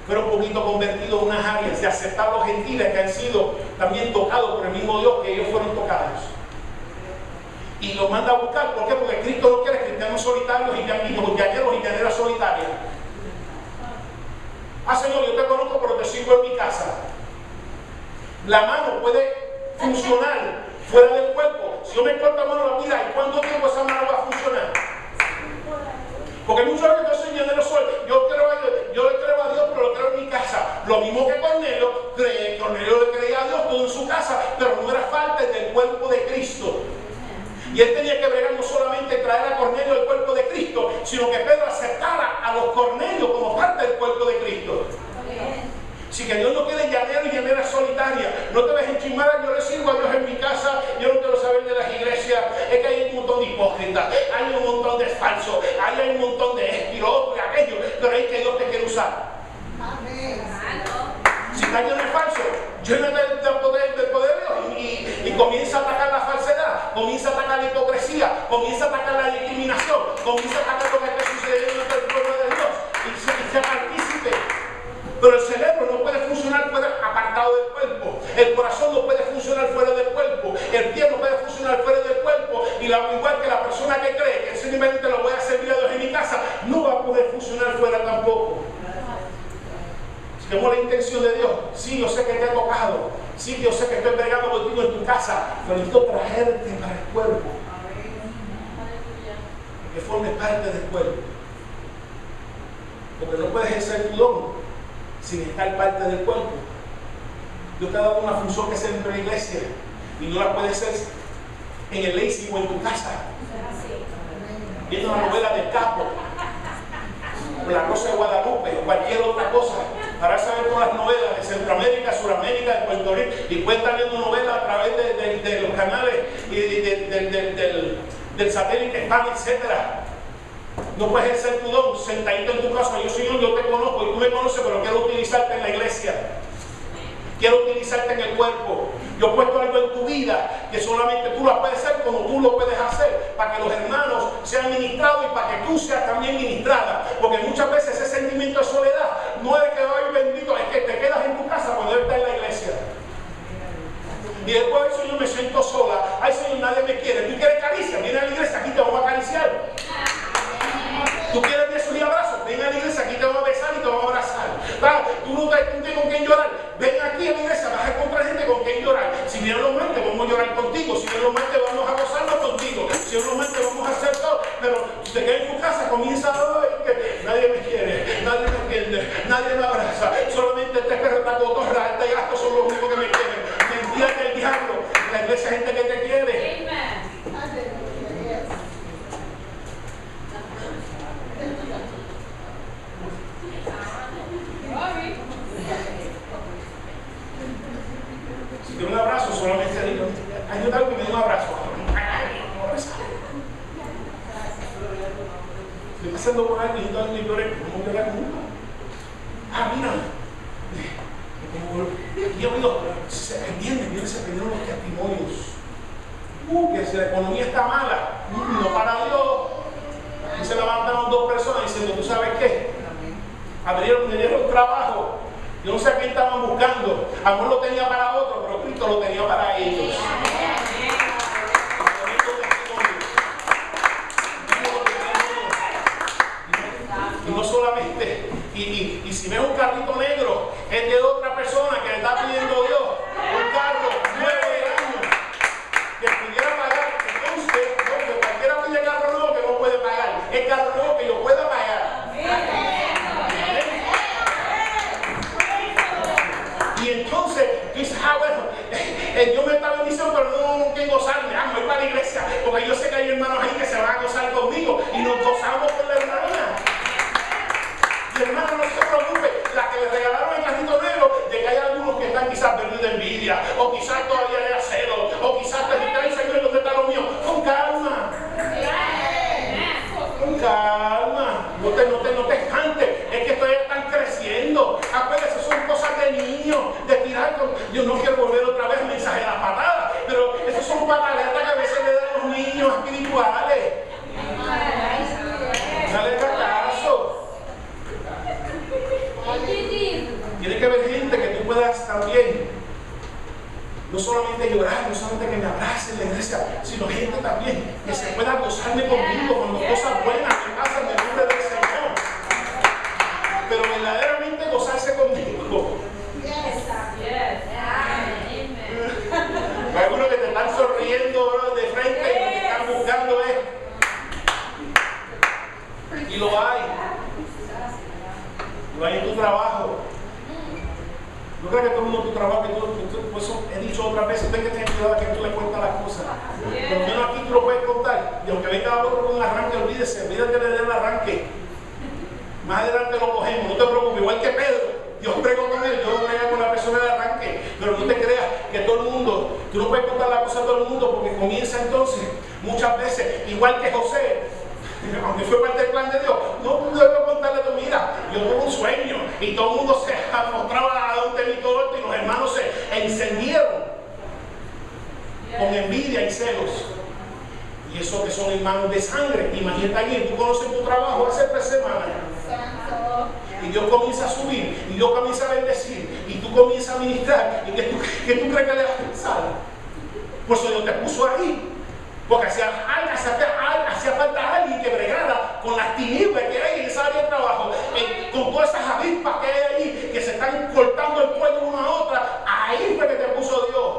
fue un poquito convertido en unas áreas de aceptar a los gentiles que han sido también tocados por el mismo Dios, que ellos fueron tocados. Y los manda a buscar. ¿Por qué? Porque Cristo no quiere cristianos solitarios y llaneros y llaneras solitarias. Ah, Señor, yo te conozco. sirvo en mi casa. La mano puede funcionar fuera del cuerpo. Si yo me corto la mano, mira, ¿y cuánto tiempo esa mano va a funcionar? Porque muchas veces yo soy llanero, yo le creo a Dios, pero lo creo en mi casa. Lo mismo que Cornelio le creía a Dios todo en su casa, pero no era parte del cuerpo de Cristo. Y él tenía que bregar no solamente traer a Cornelio al cuerpo de Cristo, sino que Pedro aceptara a los Cornelios como parte del cuerpo de Cristo. Si que Dios no quiere llanero y llanera solitaria, no te dejes enchismar, yo le sirvo a Dios en mi casa, yo no quiero saber de las iglesias, es que hay un montón de hipócritas, hay un montón de falsos, hay un montón de esto y lo otro y aquello, pero es que Dios te quiere usar. Amén. Si está lleno de falso, lleno del poder de Dios y comienza a atacar la falsedad, comienza a atacar la hipocresía, comienza a atacar la discriminación, comienza a atacar lo que está sucediendo en el pueblo de Dios y se partícipe. Pero el cerebro no puede funcionar apartado del cuerpo, el corazón no puede funcionar fuera del cuerpo, el pie no puede funcionar fuera del cuerpo, y igual que la persona que cree que simplemente lo voy a servir a Dios en mi casa, no va a poder funcionar fuera tampoco. Si tenemos la intención de Dios, sí, yo sé que te he tocado, sí, yo sé que estoy bregando contigo en tu casa, pero necesito traerte para el cuerpo, que formes parte del cuerpo, porque no puedes ejercer tu don sin estar parte del cuerpo. Dios te ha dado una función que es en la iglesia y no la puedes hacer en el Lazy o en tu casa viendo una novela del Capo o La Rosa de Guadalupe o cualquier otra cosa. Para saber todas las novelas de Centroamérica, Suramérica, de Puerto Rico, y puedes estar viendo novelas a través de los canales y del satélite hispano, etcétera. No puedes ejercer tu don sentadito en tu casa. Yo, Señor, yo te conozco y tú me conoces, pero quiero utilizarte en la iglesia. Quiero utilizarte en el cuerpo. Yo he puesto algo en tu vida que solamente tú lo puedes hacer como tú lo puedes hacer, para que los hermanos sean ministrados y para que tú seas también ministrada. Porque muchas veces ese sentimiento de soledad no es de que ay bendito, es que te quedas en tu casa cuando Él está en la iglesia. Y después, ay Señor, me siento sola. Ay Señor, nadie me quiere. ¿Tú quieres caricia? Viene a la iglesia, aquí te vamos a acariciar. ¿Tú quieres besos y abrazos? Ven a la iglesia, aquí te vamos a besar y te vamos a abrazar. ¿Tú no tienes con quién llorar? Ven aquí a la iglesia, vas a encontrar gente con quien llorar. Si vienen los martes, vamos a llorar contigo. Si vienen los martes, vamos a gozarnos contigo. Si vienen los martes, vamos a hacer todo. Pero si te quedas en tu casa, comienza a ver que nadie me quiere, nadie me entiende, nadie me abraza. Solamente este perro está cotorra, este gasto son los únicos que me quieren. Mentira del diablo. La iglesia es gente que te quiere. Si quiero un abrazo, solamente digo, ayúdame que me dé un abrazo. Estoy pasando por alguien y todo el mundo llora, ¿cómo llora con uno? Mira, aquí yo digo, se entiende, se perdieron los testimonios. Que si la economía está mala, no para Dios. Y se levantaron dos personas diciendo, ¿tú sabes qué? Le dieron trabajo. Yo no sé a quién estaban buscando. Amor lo tenía para otro, pero Cristo lo tenía para ellos. Y no solamente, y si ves un carrito negro, es de otra persona que le está pidiendo Dios un carro nuevo de año que pudiera pagar. Entonces, porque cualquiera pide carro nuevo que no puede pagar. Es carro nuevo que yo pueda pagar. Y entonces, tú dices, bueno, Dios me está bendiciendo, pero no quiero gozarme. Voy para la iglesia, porque yo sé que hay hermanos ahí que se van a gozar conmigo y nos gozamos con la hermana. Y hermano, no se preocupe, la que le regalaron el carrito negro, de que hay algunos que están quizás perdidos de envidia, o quizás todavía de acero, o quizás te dicen, Señor, ¿dónde está lo mío? Con calma. Con calma. No te espantes, es que todavía están creciendo. Acuérdense, son cosas de niños, de tirar con... Yo no quiero volver otra vez al mensaje de las patadas, pero esos son pataletas que a veces le dan a los niños espirituales. Dale caso. Tiene que haber gente que tú puedas también, no solamente llorar, no solamente que me abrace en la iglesia, sino gente también que se pueda gozarme conmigo cuando cosas buenas que pasan en nombre del Señor. Pero verdaderamente gozarse conmigo trabajo. No creas que todo el mundo en tu trabajo, por eso he dicho otras veces, ten que tener cuidado que tú le cuentas las cosas. Por lo menos aquí tú lo puedes contar. Y aunque venga otro con un arranque, olvídate de darle el arranque. Más adelante lo cogemos, no te preocupes, igual que Pedro. Dios bregó con él, Dios brega con la persona del arranque. Pero no te creas que todo el mundo, tú no puedes contar la cosa a todo el mundo, porque comienza entonces, muchas veces, igual que José, aunque fue parte del plan de Dios, no debes contarle tu mira, yo tuve un sueño y todo el mundo se mostraba a un temito y los hermanos se encendieron con envidia y celos. Y eso que son hermanos de sangre. Imagínate alguien, tú conoces tu trabajo hace 3 semanas. Y Dios comienza a subir, y Dios comienza a bendecir, y tú comienzas a ministrar. ¿Y qué tú crees que le vas a pensar? Por eso Dios te puso ahí. Porque hacía falta alguien que bregara con las tinieblas que hay en esa área de trabajo, con todas esas avispas que hay ahí, que se están cortando el cuello una a otra. Ahí fue que te puso Dios.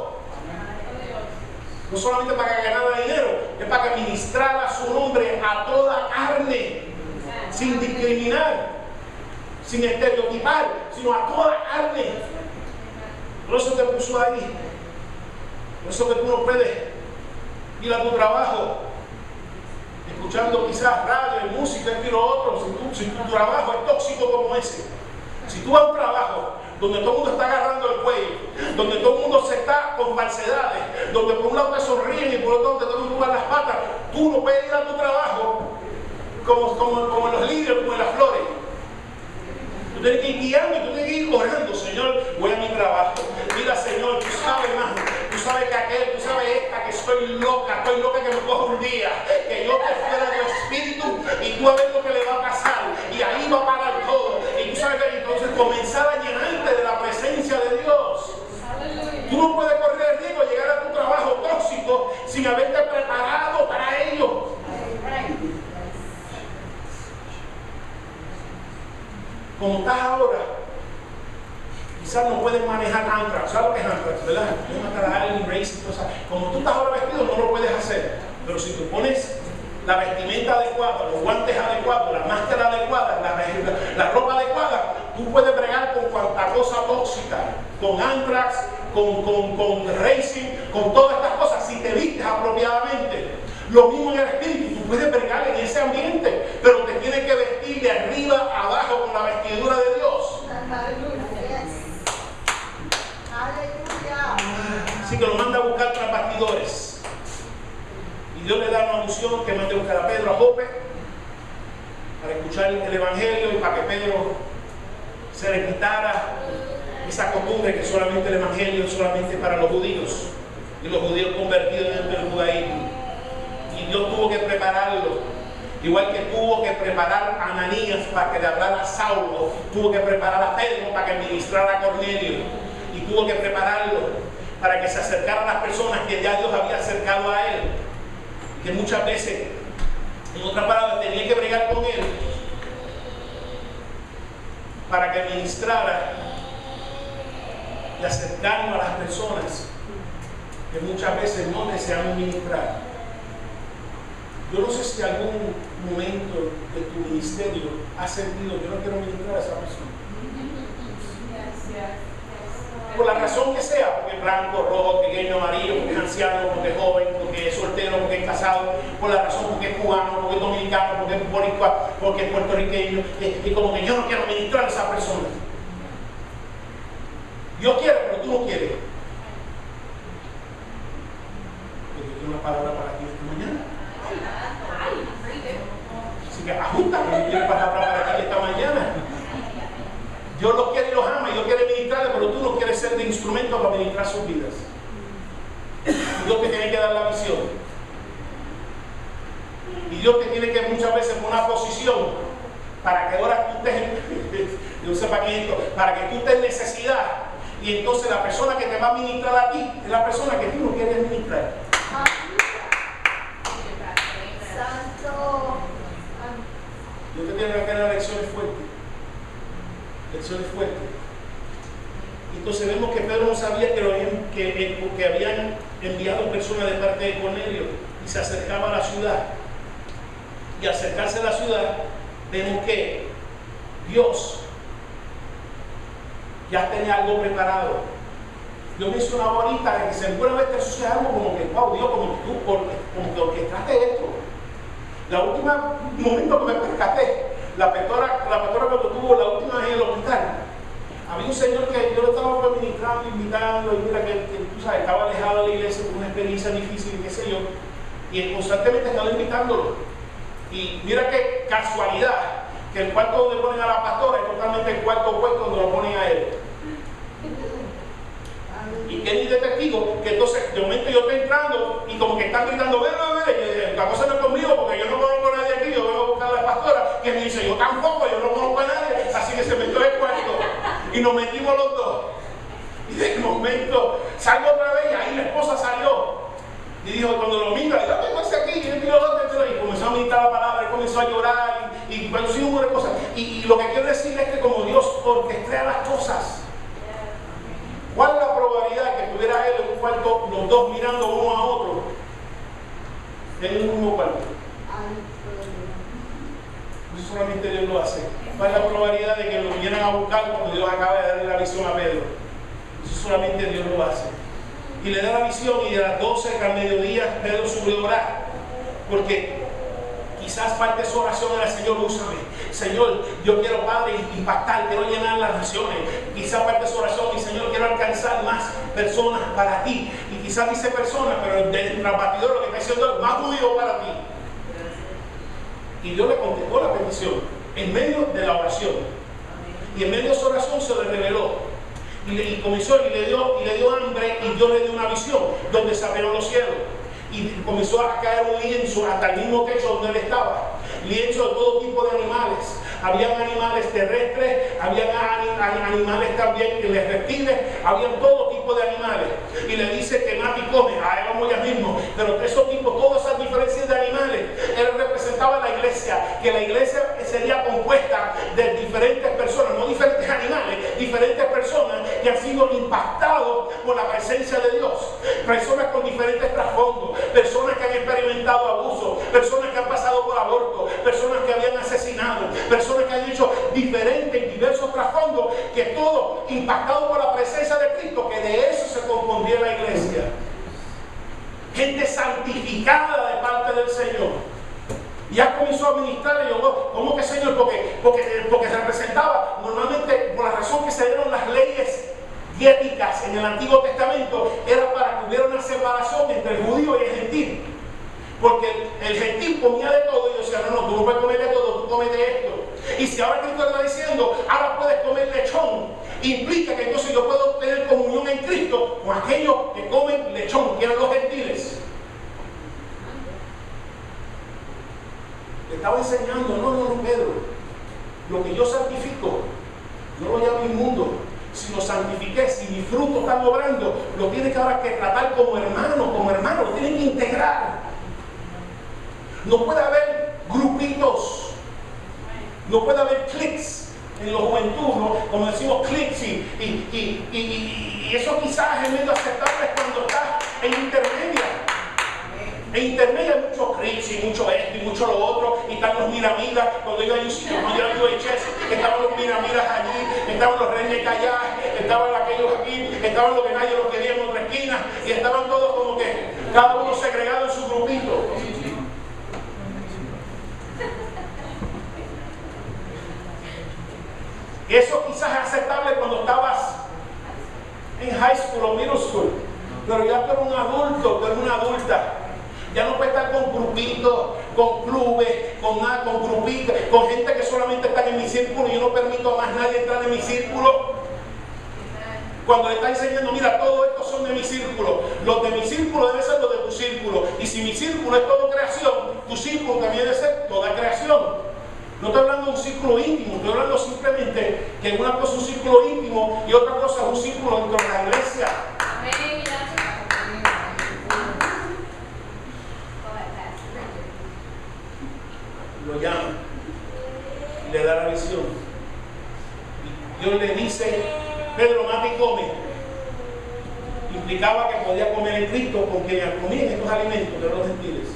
No solamente para que ganara dinero, es para que ministrara su nombre a toda carne, sin discriminar, sin estereotipar, sino a toda carne. Por eso te puso ahí. Por eso que tú no puedes ir a tu trabajo escuchando quizás radio y música y lo otro, si tu trabajo es tóxico como ese. Si tú vas a un trabajo donde todo el mundo está agarrando el cuello, donde todo el mundo se está con falsedades, donde por un lado te sonríen y por otro te toman las patas, tú no puedes ir a tu trabajo como en los líderes, como en las flores. Tú tienes que ir guiando y tú tienes que ir orando. Señor, voy a mi trabajo. Mira, Señor, tú sabes, hermano, tú sabes que tú sabes esta, que estoy loca que me coja un día, que yo te fuera de espíritu y tú a ver lo que le va a pasar. Y ahí va a parar todo. Y tú sabes que entonces comenzar a llenarte de la presencia de Dios. Tú no puedes correr el riesgo de llegar a tu trabajo tóxico sin haberte preparado para ello. Como estás ahora, quizás no puedes manejar Antrax. ¿Sabes lo que es Antrax? ¿Verdad? Puedes matar a alguien, race y cosas. Como tú estás ahora vestido, no lo puedes hacer. Pero si tú pones la vestimenta adecuada, los guantes adecuados, la máscara adecuada, la ropa adecuada, tú puedes bregar con cuanta cosa tóxica, con Antrax, con racing, con todas estas cosas, si te vistes apropiadamente. Lo mismo en el espíritu, tú puedes bregar en ese ambiente, pero te tienes que vestir de arriba a abajo con la vestidura de Dios. Así que lo manda a buscar tras bastidores. Y Dios le da una unción que mande a buscar a Pedro a Jope para escuchar el Evangelio y para que Pedro se le quitara esa costumbre que solamente el Evangelio es solamente para los judíos y los judíos convertidos en el judaísmo. Y Dios tuvo que prepararlo, igual que tuvo que preparar a Ananías para que le hablara a Saulo, tuvo que preparar a Pedro para que ministrara a Cornelio, y tuvo que prepararlo para que se acercara a las personas que ya Dios había acercado a él, que muchas veces, en otras palabras, tenía que bregar con él para que ministrara y acercarnos a las personas que muchas veces no deseamos ministrar. Yo no sé si algún momento de tu ministerio has sentido, yo no quiero ministrar a esa persona. Por la razón que sea, porque es blanco, rojo, pequeño, amarillo, porque es anciano, porque es joven, porque es soltero, porque es casado, por la razón porque es cubano, porque es dominicano, porque es boricua, porque es puertorriqueño, y como que yo no quiero ministrar a esa persona. Dios quiere, pero tú no quieres. Porque yo tengo una palabra para ti esta mañana. Así que ajusta que yo quiero palabra para ti esta mañana. Dios los quiere y los ama y Dios quiere ministrarle, pero tú no quieres ser de instrumento para ministrar sus vidas. Dios te tiene que dar la visión. Y Dios te tiene que muchas veces poner una posición para que ahora tú estés, yo sepa que esto, para que tú estés en necesidad. Y entonces la persona que te va a ministrar a ti es la persona que tú no quieres ministrar. Dios te tiene que dar lecciones fuertes. Lecciones fuertes. Entonces vemos que Pedro no sabía que habían enviado personas de parte de Cornelio y se acercaba a la ciudad. Y al acercarse a la ciudad, vemos que Dios ya tenía algo preparado. Yo mencionaba ahorita que se puede ver que sucede algo como que, wow, Dios, como que orquestaste esto. La última momento que me percaté, la pastora cuando tuvo la última vez en el hospital, había un señor que yo lo estaba ministrando, invitando, y mira que tú sabes, estaba alejado de la iglesia con una experiencia difícil, qué sé yo, y constantemente estaba invitándolo. Y mira qué casualidad, que el cuarto donde ponen a la pastora es totalmente el cuarto opuesto donde lo ponen a él. Y que es de testigo, que entonces de momento yo estoy entrando y como que están gritando, ven, la cosa no es conmigo porque yo no conozco a nadie aquí, yo vengo a buscar a la pastora, que me dice, yo tampoco, yo no conozco a nadie, así que se metió en el cuarto y nos metimos los dos. Y de momento salgo otra vez y ahí la esposa salió y dijo, cuando lo mira, dijo, ¿qué pasa aquí? Y comenzó a meditar la palabra, y comenzó a llorar y bueno, sí, un montón de cosas. Y lo que quiero decir es que como Dios orquestea las cosas, ¿cuál es la probabilidad que tuviera él en un cuarto, los dos mirando uno a otro en un mismo cuarto? Eso solamente Dios lo hace. ¿Cuál es la probabilidad de que lo vinieran a buscar cuando Dios acaba de darle la visión a Pedro? Eso solamente Dios lo hace. Y le da la visión y de las 12 al mediodía Pedro subió a orar. Porque quizás parte de su oración era, Señor, úsame. Señor, yo quiero, Padre, impactar, quiero llenar las naciones. Quizás parte de su oración, mi Señor, quiero alcanzar más personas para ti. Y quizás dice personas, pero del bastidor lo que está diciendo es más judío para ti. Y Dios le contestó la petición en medio de la oración. Y en medio de su oración se le reveló. Y comenzó y le dio hambre y Dios le dio una visión donde se abrieron los cielos. Y comenzó a caer un lienzo hasta el mismo techo donde él estaba. Lienzo de todo tipo de animales. Habían animales terrestres, habían animales también reptiles, habían todo tipo de animales. Y le dice que mata y come, ahí vamos ya mismo. Pero esos tipos, todas esas diferencias de animales, él representaba la iglesia, que la iglesia sería compuesta de diferentes personas, no diferentes animales, diferentes personas que han sido impactados por la presencia de Dios. Personas con diferentes trasfondos, personas que han experimentado abuso, personas que han pasado por aborto, personas que habían asesinado, personas que han hecho diferentes y diversos trasfondos, que todo impactado por la presencia de Cristo, que de eso se compondría la iglesia. Gente santificada de parte del Señor. Ya comenzó a ministrar y yo, ¿cómo que Señor? Porque representaba, normalmente por la razón que se dieron las leyes diéticas en el Antiguo Testamento, era para que hubiera una separación entre el judío y el gentil. Porque el gentil comía de todo y yo decía, no, tú no puedes comer de todo, tú comes de esto. Y si ahora Cristo está diciendo, ahora puedes comer lechón, implica que entonces yo puedo tener comunión en Cristo con aquellos que comen lechón, que eran los gentiles. Le estaba enseñando, no, Pedro, lo que yo santifico, no lo llamo inmundo. Si lo santifiqué, si mi fruto está obrando, lo tienes que ahora que tratar como hermano, lo tienes que integrar. No puede haber grupitos, no puede haber clics en la juventud, ¿no? Como decimos clics y eso quizás es medio aceptable cuando estás en intermedia. En intermedia hay muchos clics y mucho esto y mucho lo otro, y están los miramidas. Cuando yo era UHS, estaban los miramidas allí, estaban los reyes allá, estaban aquellos aquí, estaban los que nadie los quería en otra esquina, y estaban todos como que cada uno segregado en su grupito. Eso quizás es aceptable cuando estabas en high school o middle school, pero ya tú eres un adulto, tú eres una adulta. Ya no puedes estar con grupitos, con clubes, con grupitos, con gente que solamente está en mi círculo y yo no permito a más nadie entrar en mi círculo. Cuando le está enseñando, mira, todos estos son de mi círculo. Los de mi círculo deben ser los de tu círculo. Y si mi círculo es todo creación, tu círculo también debe ser toda creación. No estoy hablando de un círculo íntimo, estoy hablando simplemente que una cosa es un círculo íntimo y otra cosa es un círculo dentro de la iglesia. Lo llama y le da la visión. Y Dios le dice, Pedro, mata y come. Implicaba que podía comer en Cristo con quien comían estos alimentos de los gentiles,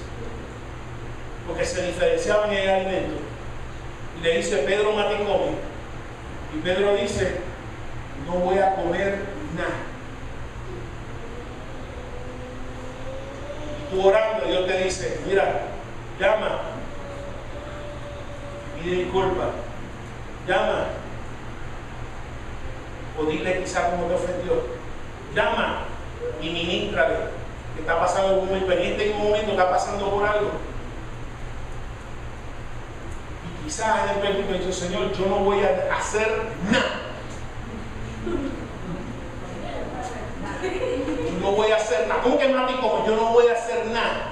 porque se diferenciaban en el alimento. Y le dice, Pedro, mata y come. Y Pedro dice, no voy a comer nada. Y tú orando, Dios te dice, mira, llama, pide disculpas, llama, o dile quizá cómo te ofendió, llama y ministrale que está pasando un momento, en momento está pasando por algo. Y quizás en el momento dice, Señor, yo no voy a hacer nada. No voy a hacer nada. ¿Cómo que no a ti como? Yo no voy a hacer nada.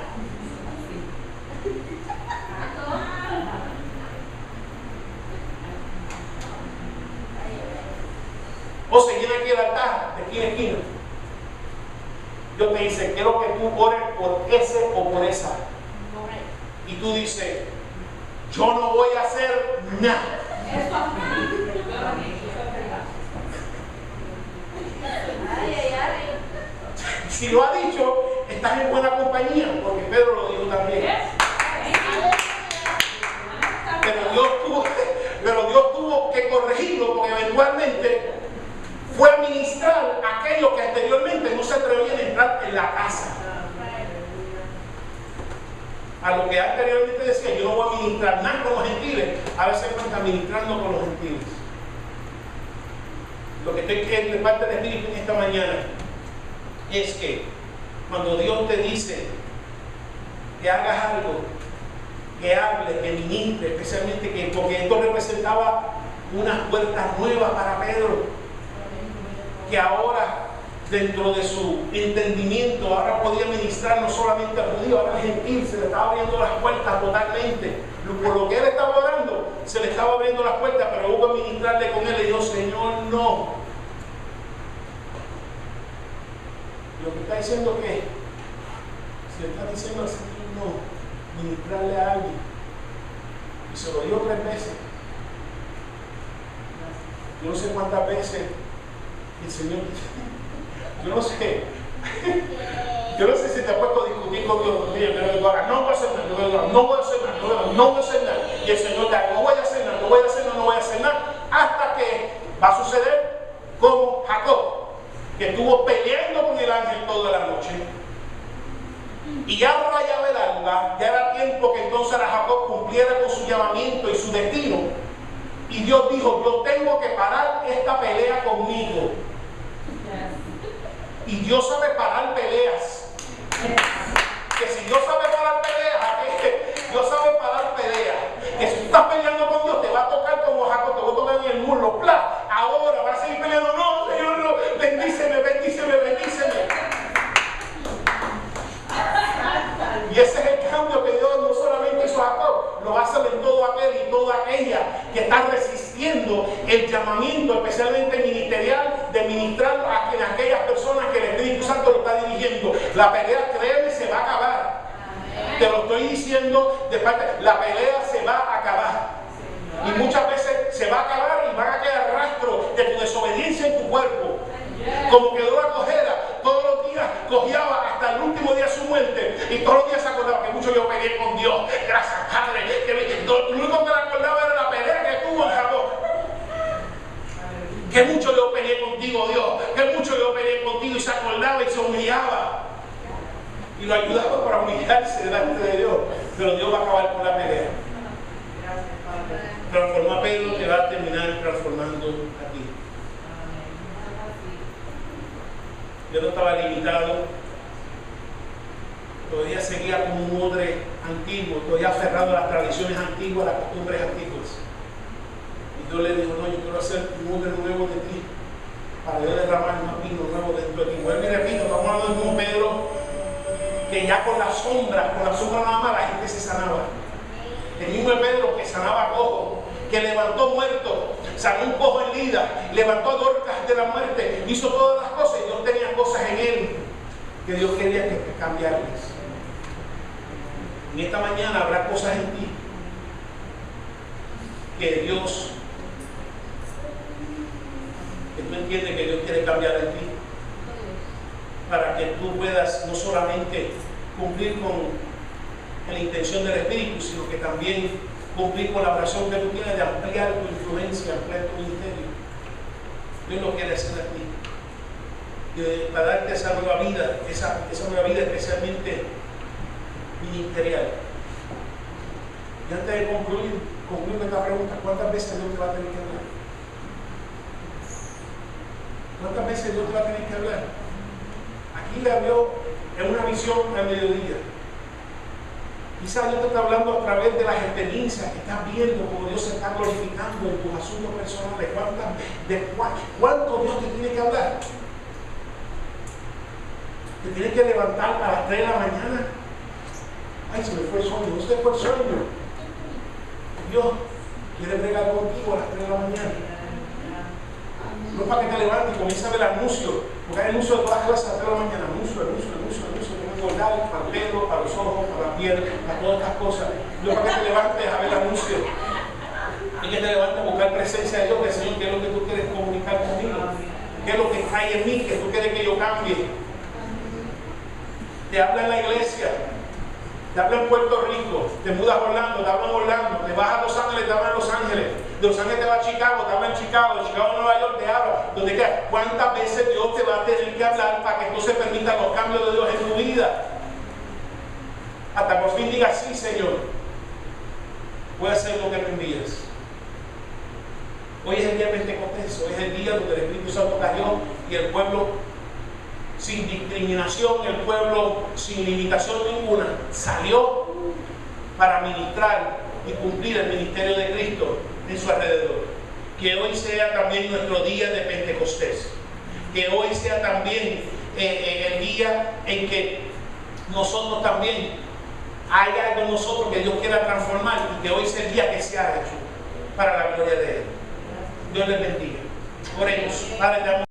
O se llena aquí el altar, de esquina a esquina. Dios te dice, quiero que tú ores por ese o por esa. Y tú dices, yo no voy a hacer nada. Si lo ha dicho, estás en buena compañía, porque Pedro lo dijo también. Pero Dios tuvo que corregirlo, porque eventualmente fue a ministrar a aquellos que anteriormente no se atrevían a entrar en la casa. A lo que anteriormente decía, yo no voy a ministrar nada con los gentiles, a veces está ministrando con los gentiles. Lo que estoy queriendo de parte del Espíritu en esta mañana es que cuando Dios te dice que hagas algo, que hables, que ministres, especialmente que, porque esto representaba unas puertas nuevas para Pedro, que ahora dentro de su entendimiento ahora podía ministrar no solamente al judío, ahora al gentil, se le estaba abriendo las puertas totalmente. Por lo que él estaba orando, se le estaba abriendo las puertas, pero hubo que ministrarle con él y dijo, Señor, no. Lo que está diciendo que si le está diciendo al Señor no, ministrarle a alguien, y se lo dijo 3 veces. Yo no sé cuántas veces el Señor, yo no sé si te has puesto a discutir con Dios, no voy a hacer nada, no voy a hacer nada, no voy a hacer nada, y el Señor te dice, no voy a hacer nada, no voy a hacer nada, no voy a hacer nada, hasta que va a suceder como Jacob, que estuvo peleando con el ángel toda la noche, y ya rayaba el alba, ya era tiempo que entonces Jacob cumpliera con su llamamiento y su destino, y Dios dijo, yo tengo que parar esta pelea conmigo. Y Dios sabe parar peleas. Que si Dios sabe parar peleas, Dios sabe parar peleas. Que si tú estás peleando con Dios, te va a tocar como Jacob, te va a tocar en el muslo. ¡Pla! Ahora vas a seguir peleando. No, Señor, no. Bendíceme, bendíceme, bendíceme. Y ese es el cambio que Dios no solamente hizo a Jacob, lo va a hacer en todo aquel y toda aquella que está resistiendo el llamamiento, especialmente ministerial, de ministrar a aquellas personas que el Espíritu Santo lo está dirigiendo. La pelea, créeme, se va a acabar. Te lo estoy diciendo de parte, la pelea se va a acabar. Y muchas veces se va a acabar y van a quedar rastros de tu desobediencia en tu cuerpo. Como quedó la cojera, todos los días cojeaba hasta el último día de su muerte, y todos los días se acordaba que mucho yo peleé con Dios, gracias Padre, lo único que le acordaba era la pelea que tuvo en Jacob. Que mucho yo peleé contigo, Dios, que mucho yo peleé contigo, y se acordaba y se humillaba. Y lo ayudaba para humillarse delante de Dios, pero Dios va a acabar con la pelea. Transformó a Pedro, te va a terminar transformando a ti. Yo no estaba limitado, todavía seguía como un odre antiguo, todavía aferrado a las tradiciones antiguas, a las costumbres antiguas. Y Dios le dijo, no, yo quiero hacer un odre nuevo de ti, para yo derramar un vino nuevo dentro de ti. Vuelvo y repito, estamos hablando del mismo Pedro, que ya con la sombra nada más la gente se sanaba. El mismo Pedro que sanaba cojo, que levantó muertos, sanó un cojo en Lida, levantó a Dorcas de la muerte, hizo todas las cosas, y Dios tenía cosas en él que Dios quería que cambiarles. En esta mañana habrá cosas en ti que Dios, que tú entiendes que Dios quiere cambiar en ti, para que tú puedas no solamente cumplir con la intención del Espíritu, sino que también cumplir con la oración que tú tienes de ampliar tu influencia, ampliar tu ministerio. Dios lo quiere hacer a ti. Para darte esa nueva vida, esa nueva vida especialmente ministerial. Y antes de concluir esta pregunta, ¿cuántas veces Dios te va a tener que hablar? ¿Cuántas veces Dios te va a tener que hablar? Aquí le habló en una visión al mediodía. Quizás Dios te está hablando a través de las experiencias que estás viendo, como Dios se está glorificando en tus asuntos personales. ¿Cuánto Dios te tiene que hablar? ¿Te tienes que levantar a las 3 de la mañana? Ay, se me fue el sueño. ¿No se fue el sueño? Dios quiere bregar contigo a las 3 de la mañana. No es para que te levantes y comiences a ver anuncios, porque hay anuncios de todas clases a las 3 de la mañana. Anuncios, engordar para el pelo, para los ojos, para la piel, para todas estas cosas. No es para que te levantes a ver anuncios. Y que te levantes a buscar presencia de Dios, que Señor, ¿qué es lo que tú quieres comunicar conmigo? ¿Qué es lo que hay en mí que tú quieres que yo cambie? Te habla en la iglesia, te habla en Puerto Rico, te mudas a Orlando, te habla en Orlando, te vas a Los Ángeles, te habla en Los Ángeles, de Los Ángeles te vas a Chicago, te habla en Chicago, de Chicago a Nueva York te habla, donde quieras. ¿Cuántas veces Dios te va a tener que hablar para que no se permitan los cambios de Dios en tu vida? Hasta por fin digas, sí, Señor, voy a hacer lo que me envías. Hoy es el día de Pentecostés, hoy es el día donde el Espíritu Santo cayó y el pueblo, sin discriminación, el pueblo sin limitación ninguna, salió para ministrar y cumplir el ministerio de Cristo en su alrededor. Que hoy sea también nuestro día de Pentecostés. Que hoy sea también el día en que nosotros también hay algo en nosotros que Dios quiera transformar y que hoy sea el día que se ha hecho para la gloria de Él. Dios les bendiga. Oremos. Padre, te amo.